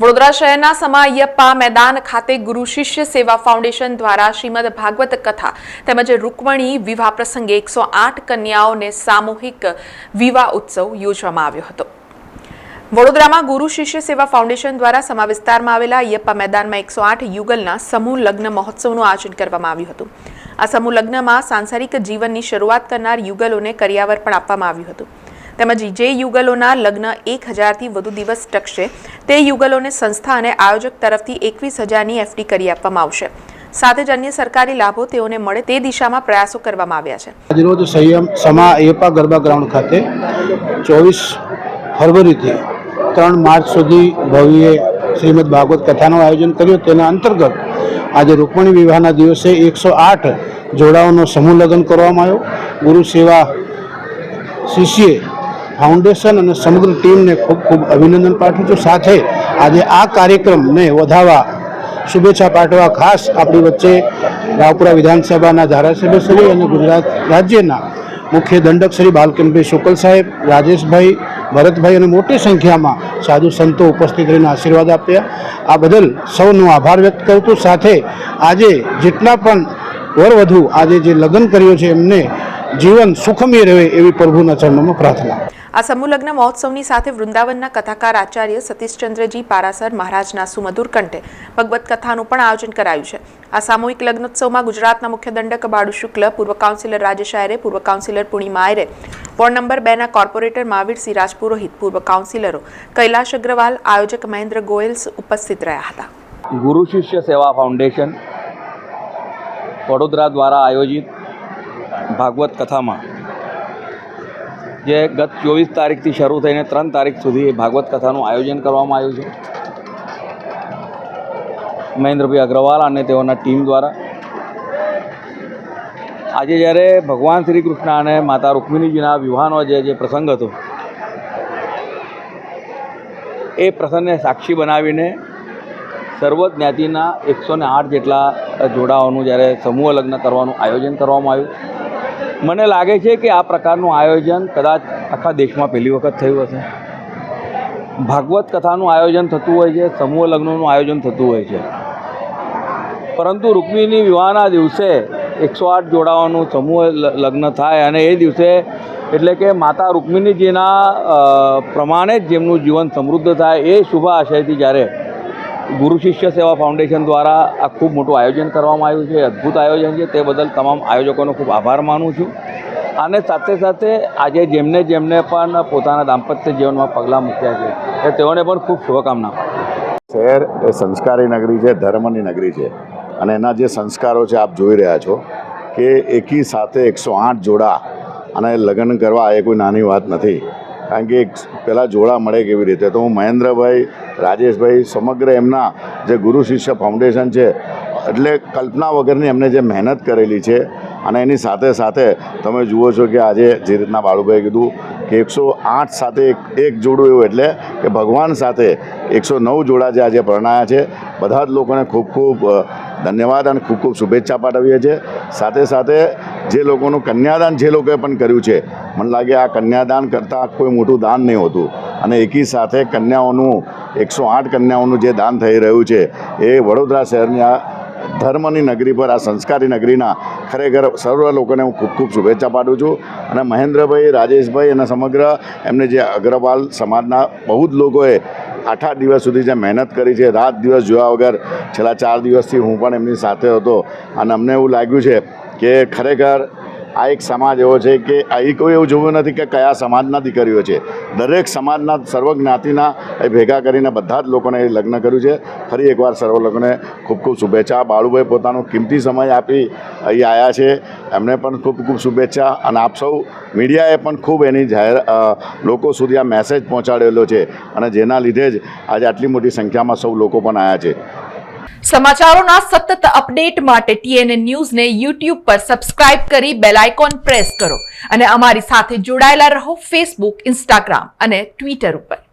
વડોદરા શહેરના સમા અયપ્પા મેદાન ખાતે ગુરુ શિષ્ય સેવા ફાઉન્ડેશન દ્વારા શ્રીમદ ભાગવત કથા તેમજ રૂકમણી વિવાહ પ્રસંગે 108 કન્યાઓને સામૂહિક વિવાહ ઉત્સવ યોજવામાં આવ્યો હતો। વડોદરામાં ગુરુ શિષ્ય સેવા ફાઉન્ડેશન દ્વારા સમા વિસ્તારમાં આવેલા અયપ્પા મેદાનમાં 108 યુગલના સમૂહ લગ્ન મહોત્સવનું આયોજન કરવામાં આવ્યું હતું। આ સમૂહ લગ્નમાં સાંસારિક જીવનની શરૂઆત કરનાર યુગલોને કરિયાવર પણ આપવામાં આવ્યું હતું। તેમજ જે યુગલોના લગ્ન 1000થી વધુ દિવસ ટકશે તે યુગલોને સંસ્થા અને આયોજક તરફથી 21000ની એફડી કરી આપવામાં આવશે। સાથે જ અન્ય સરકારી લાભો તેઓને મળે તે દિશામાં પ્રયાસો કરવામાં આવ્યા છે। આજરોજ સમા અયપ્પા ગરબા ગ્રાઉન્ડ ખાતે 24 ફરવરીથી 3 માર્ચ સુધી ભવ્ય શ્રીમદ ભાગવત કથાનું આયોજન કર્યું। તેના અંતર્ગત આજે રૂકમણી વિવાહના દિવસે 108 જોડાઓનો સમૂહ લગ્ન કરવામાં આવ્યો। ગુરુ સેવા શિષ્ય ફાઉન્ડેશન અને સમગ્ર ટીમને ખૂબ ખૂબ અભિનંદન પાઠવું છું। સાથે આજે આ કાર્યક્રમને વધારવા શુભેચ્છા પાઠવવા ખાસ આપણી વચ્ચે રાવપુરા વિધાનસભાના ધારાસભ્ય શ્રી અને ગુજરાત રાજ્યના મુખ્ય દંડક શ્રી બાલકનભાઈ શુકલ સાહેબ, રાજેશભાઈ, ભરતભાઈ અને મોટી સંખ્યામાં સાધુ સંતો ઉપસ્થિત રહીને આશીર્વાદ આપ્યા। આ બદલ સૌનો આભાર વ્યક્ત કરું છું। સાથે આજે જેટલા પણ વરવધુ આજે જે લગ્ન કર્યો છે એમને જીવન સુખમય રહે એવી પ્રભુના ચરણોમાં પ્રાર્થના। આ સમૂહ લગ્ન મહોત્સવની સાથે વૃંદાવનના કથાકાર આચાર્ય સતીશચંદ્રજી પારાસર મહારાજના સુમધુર કંઠે ભગવત કથાનું પણ આયોજન કરાયું છે। આ સામૂહિક લગ્નોત્સવમાં ગુજરાતના મુખ્ય દંડક બાળુ શુક્લ, પૂર્વ કાઉન્સિલર રાજેશ આયરે, પૂર્વ councillor Purnima Ayre, ward number 2ના કોર્પોરેટર મહાવીરસિંહ રાજપુરોહિત, પૂર્વ કાઉન્સિલરો કૈલાશ અગ્રવાલ, આયોજક મહેન્દ્ર ગોયલ ઉપસ્થિત રહ્યા હતા। ગુરુ શિષ્ય સેવા ફાઉન્ડેશન વડોદરા દ્વારા આયોજિત ભાગવત કથામાં જે ગત 24 તારીખથી શરૂ થઈને 3 તારીખ સુધી ભાગવત કથાનું આયોજન કરવામાં આવ્યું છે મહેન્દ્રભાઈ અગ્રવાલ અને તેઓના ટીમ દ્વારા। આજે જ્યારે ભગવાન શ્રી કૃષ્ણ અને માતા રૂકમિણીજીના વિવાહનો જે પ્રસંગ હતો એ પ્રસંગને સાક્ષી બનાવીને સર્વ જ્ઞાતિના 108 જેટલા જોડાઓનું જ્યારે સમૂહ લગ્ન કરવાનું આયોજન કરવામાં આવ્યું। મને લાગે છે કે આ પ્રકારનું આયોજન કદાચ આખા દેશમાં પહેલી વખત થયું હશે। ભાગવત કથાનું આયોજન થતું હોય છે, સમૂહ લગ્નનું આયોજન થતું હોય છે, પરંતુ રૂકમિણી વિવાહના દિવસે 108 જોડાઓનું સમૂહ લગ્ન થાય અને એ દિવસે એટલે કે માતા રૂકમિણીજીના પ્રમાણે જ જેમનું જીવન સમૃદ્ધ થાય એ શુભ આશયથી જ્યારે ગુરુ શિષ્ય સેવા ફાઉન્ડેશન દ્વારા આ ખૂબ મોટું આયોજન કરવામાં આવ્યું છે। અદ્ભુત આયોજન છે, તે બદલ તમામ આયોજકોનો ખૂબ આભાર માનું છું। અને સાથે સાથે આજે જેમને પણ પોતાના દાંપત્ય જીવનમાં પગલાં મૂક્યા છે એ તેઓને પણ ખૂબ શુભકામના। શહેર એ સંસ્કારી નગરી છે, ધર્મની નગરી છે અને એના જે સંસ્કારો છે આપ જોઈ રહ્યા છો કે એકી સાથે 108 જોડા અને લગ્ન કરવા એ કોઈ નાની વાત નથી। કારણ કે પહેલાં જોડા મળે કેવી રીતે, તો હું મહેન્દ્રભાઈ, રાજેશભાઈ, સમગ્ર એમના જે ગુરુ શિષ્ય ફાઉન્ડેશન છે એટલે કલ્પના વગરની એમને જે મહેનત કરેલી છે અને એની સાથે સાથે તમે જુઓ છો કે આજે જે રીતના બાળુભાઈએ કીધું કે 108 સાથે એક જોડું એવું એટલે કે ભગવાન સાથે 109 જોડા જે આજે પરણાયા છે। બધા જ લોકોને ખૂબ ખૂબ ધન્યવાદ અને ખૂબ ખૂબ શુભેચ્છા પાઠવીએ છીએ। સાથે સાથે જે લોકોનું કન્યાદાન જે લોકોએ પણ કર્યું છે, મને લાગે આ કન્યાદાન કરતાં કોઈ મોટું દાન નહીં હોતું અને એકી સાથે કન્યાઓનું 108 કન્યાઓનું જે દાન થઈ રહ્યું છે એ વડોદરા શહેરની આ ધર્મની નગરી પર, આ સંસ્કારી નગરીના ખરેખર સર્વ લોકોને હું ખૂબ ખૂબ શુભેચ્છા પાઠવું છું। અને મહેન્દ્રભાઈ, રાજેશભાઈ અને સમગ્ર એમને જે અગ્રવાલ સમાજના બહુ જ લોકોએ 8 દિવસ સુધી જે મહેનત કરી છે, રાત દિવસ જોયા વગર છેલ્લા 4 દિવસથી હું પણ એમની સાથે હતો અને અમને એવું લાગ્યું છે કે ખરેખર આ એક સમાજ એવો છે કે અહીં કોઈ એવું જોયું નથી કે કયા સમાજના દીકરીઓ છે, દરેક સમાજના સર્વ જ્ઞાતિના એ ભેગા કરીને બધા જ લોકોને એ લગ્ન કર્યું છે। ફરી એકવાર સર્વ લોકોને ખૂબ ખૂબ શુભેચ્છા। બાળુભાઈ પોતાનો કિંમતી સમય આપી અહીં આવ્યા છે, એમને પણ ખૂબ ખૂબ શુભેચ્છા। અને આપ સૌ મીડિયાએ પણ ખૂબ એની લોકો સુધી આ મેસેજ પહોંચાડેલો છે અને જેના લીધે જ આજે આટલી મોટી સંખ્યામાં સૌ લોકો પણ આવ્યા છે। સમાચારોના સતત અપડેટ માટે TNN ન્યૂઝને YouTube પર સબસ્ક્રાઇબ કરી બેલ આઇકોન પ્રેસ કરો અને અમારી સાથે જોડાયેલા રહો Facebook, Instagram અને Twitter ઉપર।